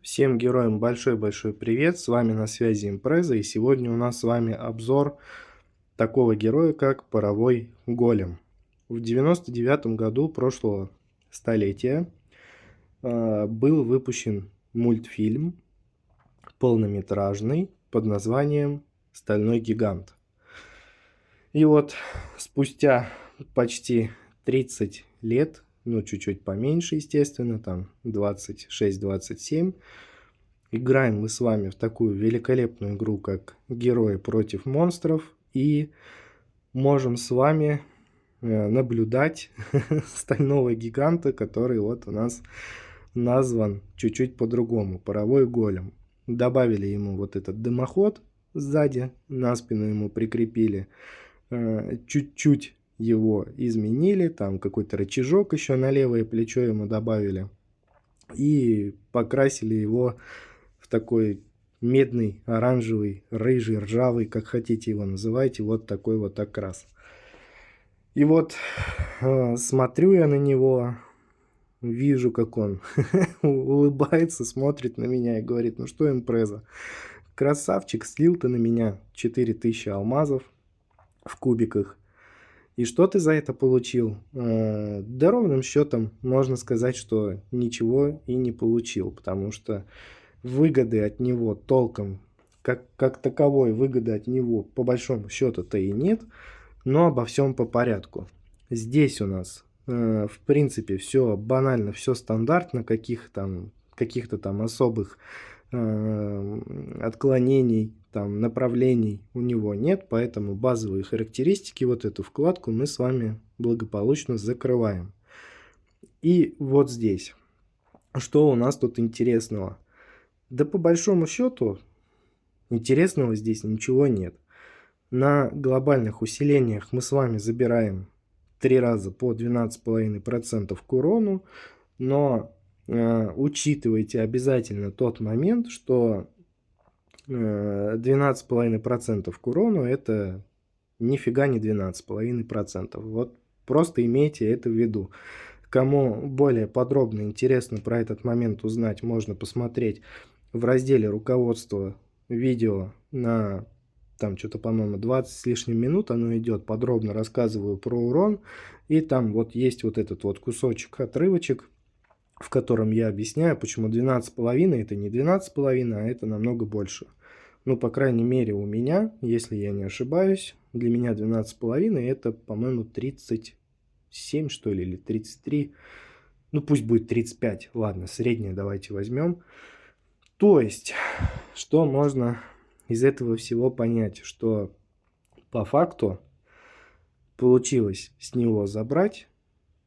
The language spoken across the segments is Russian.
Всем героям большой-большой привет, с вами на связи Импреза, и сегодня у нас с вами обзор такого героя, как Паровой Голем. В 99 году прошлого столетия был выпущен мультфильм полнометражный под названием «Стальной гигант». И вот спустя почти 30 лет, ну чуть-чуть поменьше, естественно, там 26-27, играем мы с вами в такую великолепную игру, как Герои против монстров, и можем с вами наблюдать стального гиганта, который вот у нас назван чуть-чуть по-другому, Паровой Голем. Добавили ему вот этот дымоход сзади, на спину ему прикрепили, чуть-чуть его изменили, там какой-то рычажок еще на левое плечо ему добавили, и покрасили его в такой медный, оранжевый, рыжий, ржавый, как хотите его называйте, вот такой вот окрас. И вот смотрю я на него, вижу, как он улыбается, смотрит на меня и говорит: ну что, Импреза, красавчик, слил ты на меня 4000 алмазов в кубиках. И что ты за это получил? Да ровным счетом можно сказать, что ничего и не получил, потому что выгоды от него толком, как таковой выгоды от него по большому счету-то и нет, но обо всем по порядку. Здесь у нас, в принципе, все банально, все стандартно, каких-то там особых отклонений, там, направлений у него нет, поэтому базовые характеристики, вот эту вкладку мы с вами благополучно закрываем. И вот здесь, что у нас тут интересного? Да по большому счету, интересного здесь ничего нет. На глобальных усилениях мы с вами забираем 3 раза по 12,5% к урону, но учитывайте обязательно тот момент, что 12,5% к урону это нифига не 12,5%. Вот просто имейте это в виду. Кому более подробно интересно про этот момент узнать, можно посмотреть в разделе руководства видео на там что-то, по-моему, 20 с лишним минут оно идет, подробно рассказываю про урон, и там вот есть вот этот вот кусочек, отрывочек, в котором я объясняю, почему 12,5 это не 12,5, а это намного больше. Ну, по крайней мере, у меня, если я не ошибаюсь, для меня 12,5 это, по-моему, 37, что ли, или 33. Ну, пусть будет 35. Ладно, среднее давайте возьмем. То есть, что можно из этого всего понять? Что по факту получилось с него забрать,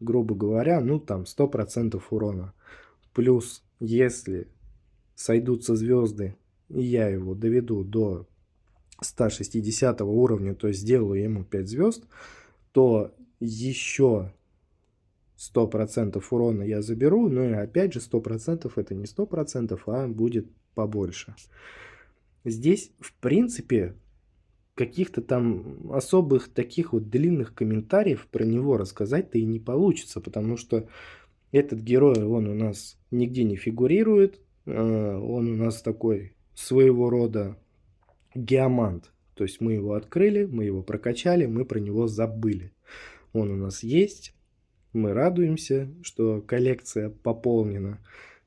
грубо говоря, ну там 100% урона. Плюс, если сойдутся звезды, и я его доведу до 160 уровня, то есть сделаю ему 5 звезд, то еще 100% урона я заберу, но и опять же 100% это не 100%, а будет побольше. Здесь, в принципе, каких-то там особых таких вот длинных комментариев про него рассказать-то и не получится, потому что этот герой, он у нас нигде не фигурирует, он у нас такой своего рода геомант. То есть мы его открыли, мы его прокачали, мы про него забыли. Он у нас есть, мы радуемся, что коллекция пополнена.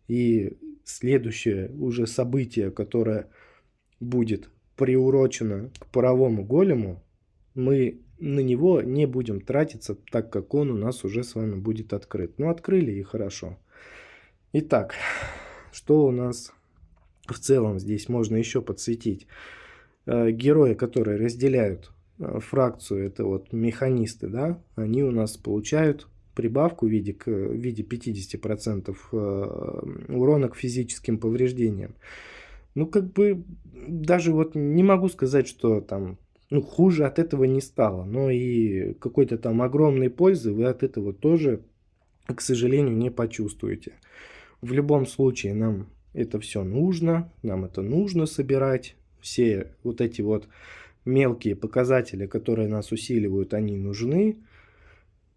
И следующее уже событие, которое будет приурочено к Паровому Голему, мы на него не будем тратиться, так как он у нас уже с вами будет открыт. Ну, открыли и хорошо. Итак, что у нас в целом здесь можно еще подсветить? Герои, которые разделяют фракцию, это вот механисты, да, они у нас получают прибавку в виде 50% урона к физическим повреждениям. Ну, как бы, даже вот не могу сказать, что там, ну, хуже от этого не стало, но и какой-то там огромной пользы вы от этого тоже, к сожалению, не почувствуете. В любом случае нам это все нужно, нам это нужно собирать, все вот эти вот мелкие показатели, которые нас усиливают, они нужны.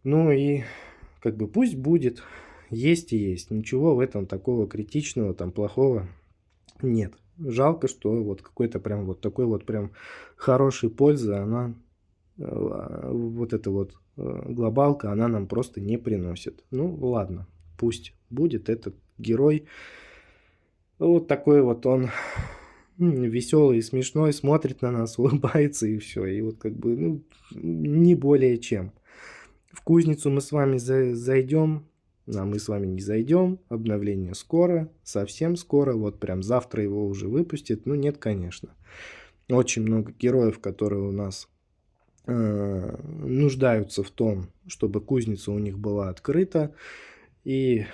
Ну и как бы пусть будет, есть и есть. Ничего в этом такого критичного, там плохого Нет. Жалко, что вот какой-то прям вот такой вот прям хорошей пользы она, вот эта вот, глобалка, она нам просто не приносит. Ну ладно, пусть будет этот герой. Вот такой вот он, веселый и смешной, смотрит на нас, улыбается и все. И вот как бы, ну, не более чем. В кузницу мы с вами зайдем, а мы с вами не зайдем. Обновление скоро, совсем скоро. Вот прям завтра его уже выпустят. Ну нет, конечно. Очень много героев, которые у нас нуждаются в том, чтобы кузница у них была открыта. И,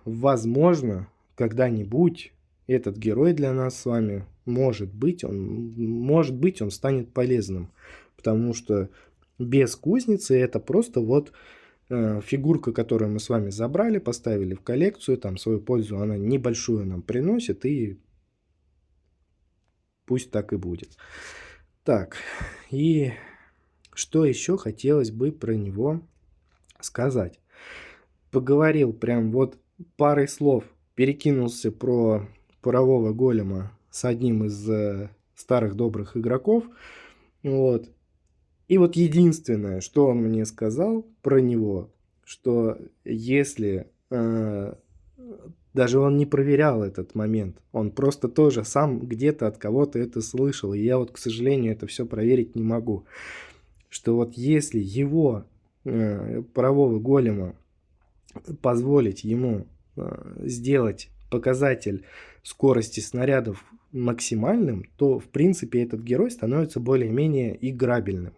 возможно, когда-нибудь этот герой для нас с вами, может быть, он станет полезным. Потому что без кузницы это просто вот фигурка, которую мы с вами забрали, поставили в коллекцию, там свою пользу она небольшую нам приносит, и пусть так и будет. Так, и что еще хотелось бы про него сказать. Поговорил прям вот парой слов, перекинулся про парового голема с одним из старых добрых игроков. Вот. И вот единственное, что он мне сказал про него, что если даже он не проверял этот момент, он просто тоже сам где-то от кого-то это слышал, и я вот, к сожалению, это все проверить не могу, что вот если его парового голема позволить ему сделать показатель скорости снарядов максимальным, то, в принципе, этот герой становится более-менее играбельным.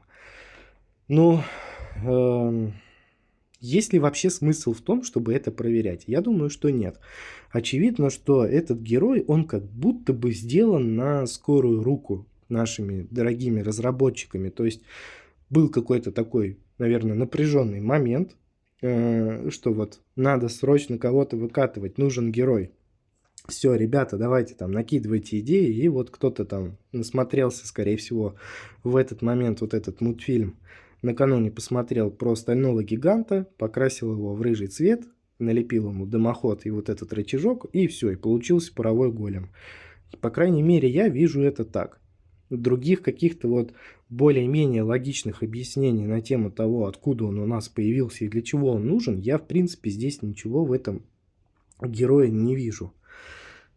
Ну, есть ли вообще смысл в том, чтобы это проверять? Я думаю, что нет. Очевидно, что этот герой, он как будто бы сделан на скорую руку нашими дорогими разработчиками. То есть был какой-то такой, наверное, напряженный момент, что вот надо срочно кого-то выкатывать, нужен герой. Все, ребята, давайте там накидывайте идеи, и вот кто-то там насмотрелся, скорее всего, в этот момент вот этот мультфильм. Накануне посмотрел про стального гиганта, покрасил его в рыжий цвет, налепил ему дымоход и вот этот рычажок, и все, и получился паровой голем. По крайней мере, я вижу это так. Других каких-то вот более-менее логичных объяснений на тему того, откуда он у нас появился и для чего он нужен, я, в принципе, здесь ничего в этом герое не вижу.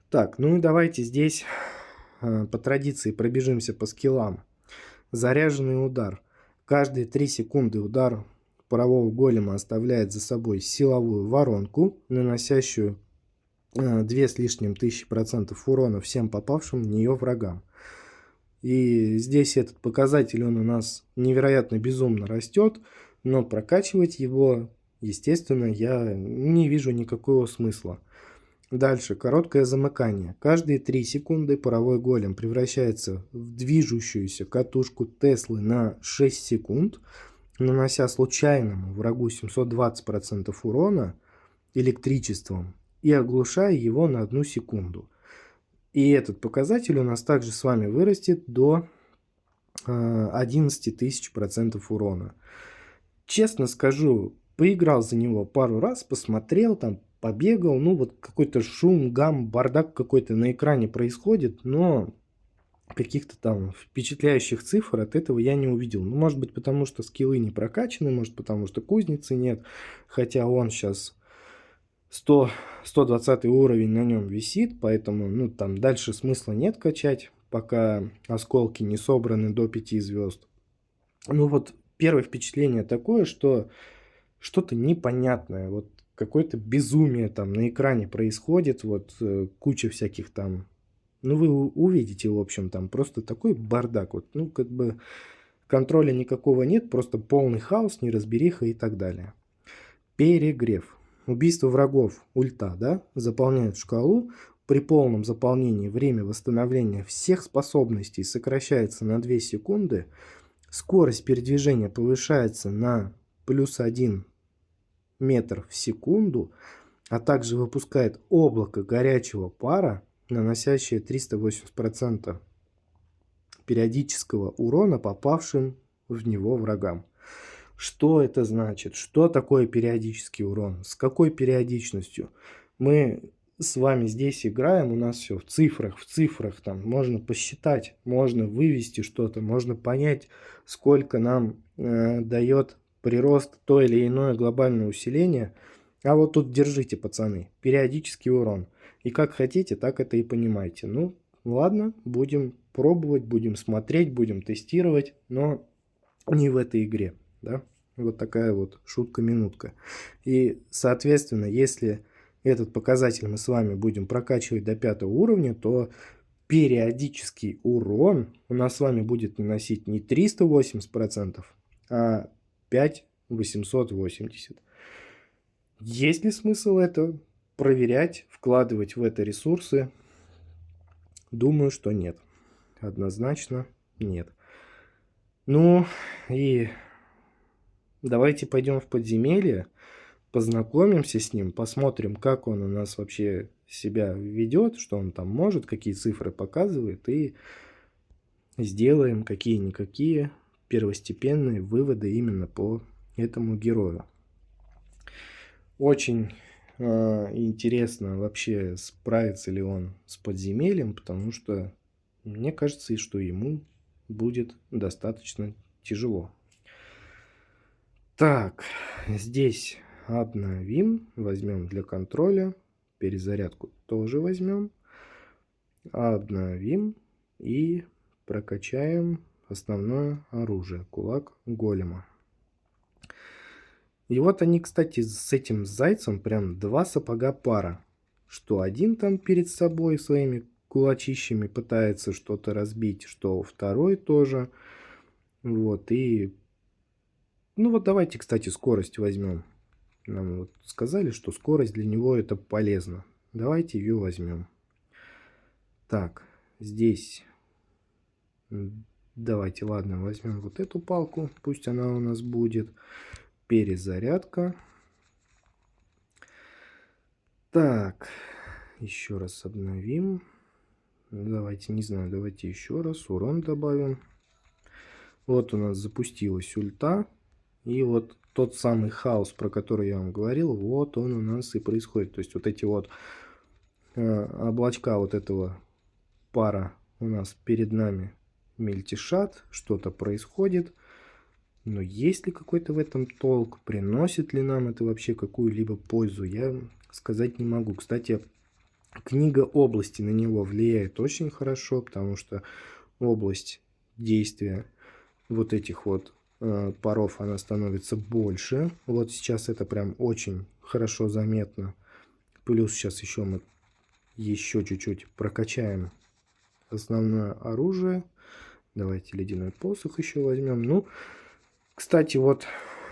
Так, ну и давайте здесь по традиции пробежимся по скиллам. Заряженный удар. Каждые 3 секунды удар парового голема оставляет за собой силовую воронку, наносящую 2 с лишним тысячи процентов урона всем попавшим в нее врагам. И здесь этот показатель, он у нас невероятно безумно растет, но прокачивать его, естественно, я не вижу никакого смысла. Дальше, короткое замыкание. Каждые 3 секунды паровой голем превращается в движущуюся катушку Теслы на 6 секунд, нанося случайному врагу 720% урона электричеством и оглушая его на 1 секунду. И этот показатель у нас также с вами вырастет до 11 тысяч процентов урона. Честно скажу, поиграл за него пару раз, посмотрел, там побегал, ну вот какой-то шум, гам, бардак какой-то на экране происходит, но каких-то там впечатляющих цифр от этого я не увидел. Ну, может быть, потому что скиллы не прокачаны, может, потому что кузницы нет, хотя он сейчас 120 уровень на нем висит, поэтому, ну, там дальше смысла нет качать, пока осколки не собраны до 5 звезд. Ну, вот первое впечатление такое, что что-то непонятное, вот какое-то безумие там на экране происходит, вот куча всяких там, ну, вы увидите, в общем, там просто такой бардак, вот, ну, как бы контроля никакого нет, просто полный хаос, неразбериха и так далее. Перегрев. Убийство врагов, ульта, да, заполняет шкалу. При полном заполнении время восстановления всех способностей сокращается на 2 секунды. Скорость передвижения повышается на плюс 1 метр в секунду, а также выпускает облако горячего пара, наносящее 380% периодического урона попавшим в него врагам. Что это значит? Что такое периодический урон? С какой периодичностью? Мы с вами здесь играем, у нас все в цифрах там можно посчитать, можно вывести что-то, можно понять, сколько нам дает прирост то или иное глобальное усиление. А вот тут держите, пацаны, периодический урон. И как хотите, так это и понимаете. Ну, ладно, будем пробовать, будем смотреть, будем тестировать, но не в этой игре, да. Вот такая вот шутка-минутка. И, соответственно, если этот показатель мы с вами будем прокачивать до 5 уровня, то периодический урон у нас с вами будет наносить не 380%, а 5880. Есть ли смысл это проверять, вкладывать в это ресурсы? Думаю, что нет. Однозначно нет. Ну и давайте пойдем в подземелье, познакомимся с ним, посмотрим, как он у нас вообще себя ведет, что он там может, какие цифры показывает, и сделаем какие-никакие первостепенные выводы именно по этому герою. Очень интересно вообще, справится ли он с подземельем, потому что мне кажется, и что ему будет достаточно тяжело. Так, здесь обновим, возьмем для контроля, перезарядку тоже возьмем, обновим и прокачаем основное оружие, кулак голема. И вот они, кстати, с этим зайцем прям два сапога пара, что один там перед собой своими кулачищами пытается что-то разбить, что второй тоже. Вот, и ну вот давайте, кстати, скорость возьмем. Нам вот сказали, что скорость для него это полезно. Давайте ее возьмем. Так, здесь давайте, ладно, возьмем вот эту палку. Пусть она у нас будет. Перезарядка. Так, еще раз обновим. Давайте, не знаю, давайте еще раз урон добавим. Вот у нас запустилась ульта. И вот тот самый хаос, про который я вам говорил, вот он у нас и происходит. То есть вот эти вот облачка вот этого пара у нас перед нами мельтешат, что-то происходит. Но есть ли какой-то в этом толк? Приносит ли нам это вообще какую-либо пользу? Я сказать не могу. Кстати, книга области на него влияет очень хорошо, потому что область действия вот этих вот паров, она становится больше. Вот сейчас это прям очень хорошо заметно. Плюс сейчас еще мы еще чуть-чуть прокачаем основное оружие. Давайте ледяной посох еще возьмем. Ну, кстати, вот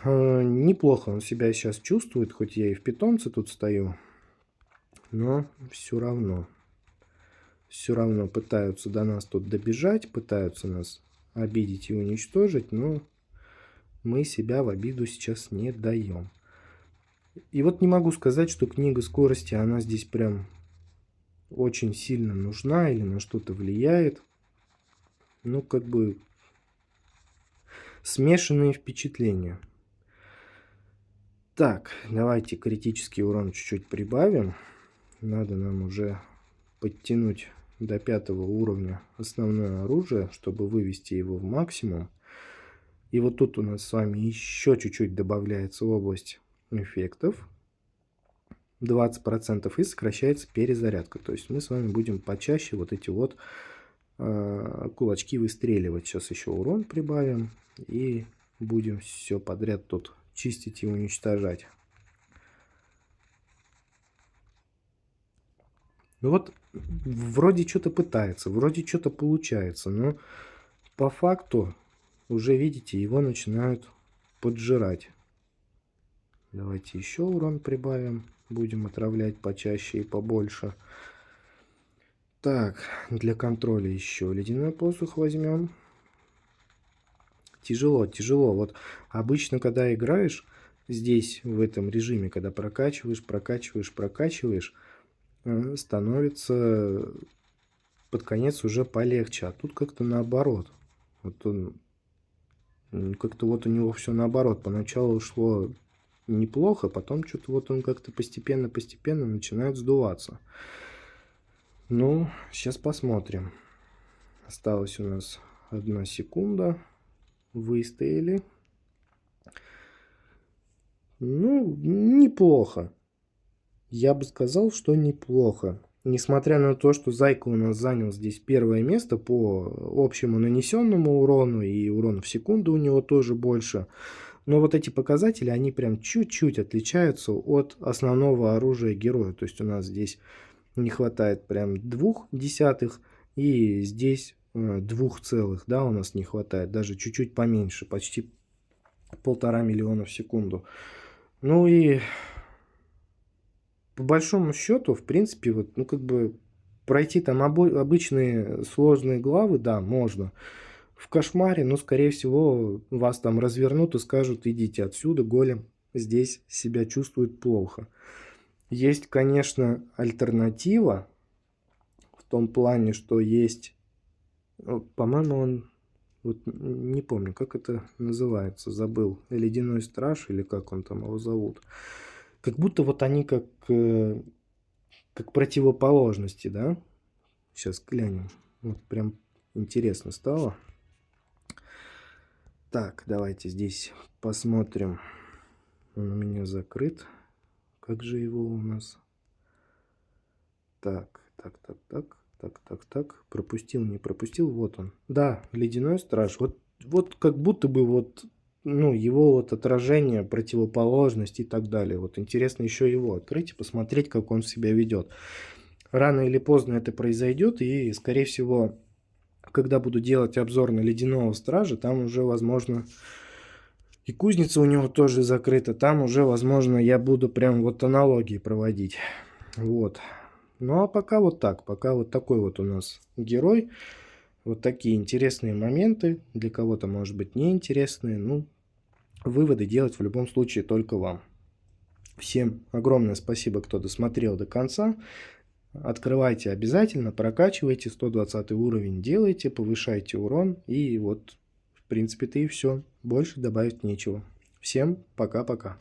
неплохо он себя сейчас чувствует, хоть я и в питомце тут стою. Но все равно пытаются до нас тут добежать, пытаются нас обидеть и уничтожить, но мы себя в обиду сейчас не даем. И вот не могу сказать, что книга скорости, она здесь прям очень сильно нужна или на что-то влияет. Ну, как бы смешанные впечатления. Так, давайте критический урон чуть-чуть прибавим. Надо нам уже подтянуть до 5 уровня основное оружие, чтобы вывести его в максимум. И вот тут у нас с вами еще чуть-чуть добавляется область эффектов. 20% и сокращается перезарядка. То есть мы с вами будем почаще вот эти вот кулачки выстреливать. Сейчас еще урон прибавим. И будем все подряд тут чистить и уничтожать. Ну вот, вроде что-то пытается, вроде что-то получается, но по факту уже, видите, его начинают поджирать. Давайте еще урон прибавим. Будем отравлять почаще и побольше. Так, для контроля еще ледяной посох возьмем. Тяжело, тяжело. Вот обычно, когда играешь здесь, в этом режиме, когда прокачиваешь, становится под конец уже полегче. А тут как-то наоборот. Вот он как-то вот у него все наоборот. Поначалу шло неплохо, потом что-то вот он как-то постепенно начинает сдуваться. Ну, сейчас посмотрим. Осталась у нас 1 секунда. Выстояли. Ну, неплохо. Я бы сказал, что неплохо. Несмотря на то, что Зайка у нас занял здесь первое место по общему нанесенному урону, и урон в секунду у него тоже больше. Но вот эти показатели, они прям чуть-чуть отличаются от основного оружия героя. То есть у нас здесь не хватает прям 0,2, и здесь 2 целых, да, у нас не хватает. Даже чуть-чуть поменьше, почти 1,5 миллиона в секунду. Ну и по большому счету, в принципе, вот, ну как бы пройти там обычные сложные главы, да, можно. В кошмаре, но, скорее всего, вас там развернут и скажут: идите отсюда, голем здесь себя чувствует плохо. Есть, конечно, альтернатива в том плане, что есть, по-моему, он, вот не помню, как это называется, забыл, Ледяной Страж или как он там его зовут. Как будто вот они как противоположности, да? Сейчас глянем. Вот прям интересно стало. Так, давайте здесь посмотрим. Он у меня закрыт. Как же его у нас? Так. Пропустил, не пропустил. Вот он. Да, Ледяной Страж. Вот как будто бы вот, ну, его вот отражение, противоположность и так далее. Вот интересно еще его открыть и посмотреть, как он себя ведет. Рано или поздно это произойдет, и, скорее всего, когда буду делать обзор на Ледяного Стража, там уже, возможно, и кузница у него тоже закрыта. Там уже, возможно, я буду прям вот аналогии проводить. Вот. Ну, а пока вот так. Пока вот такой вот у нас герой. Вот такие интересные моменты. Для кого-то, может быть, неинтересные. Ну, выводы делать в любом случае только вам. Всем огромное спасибо, кто досмотрел до конца. Открывайте обязательно, прокачивайте, 120 уровень делайте, повышайте урон. И вот, в принципе-то и все. Больше добавить нечего. Всем пока-пока.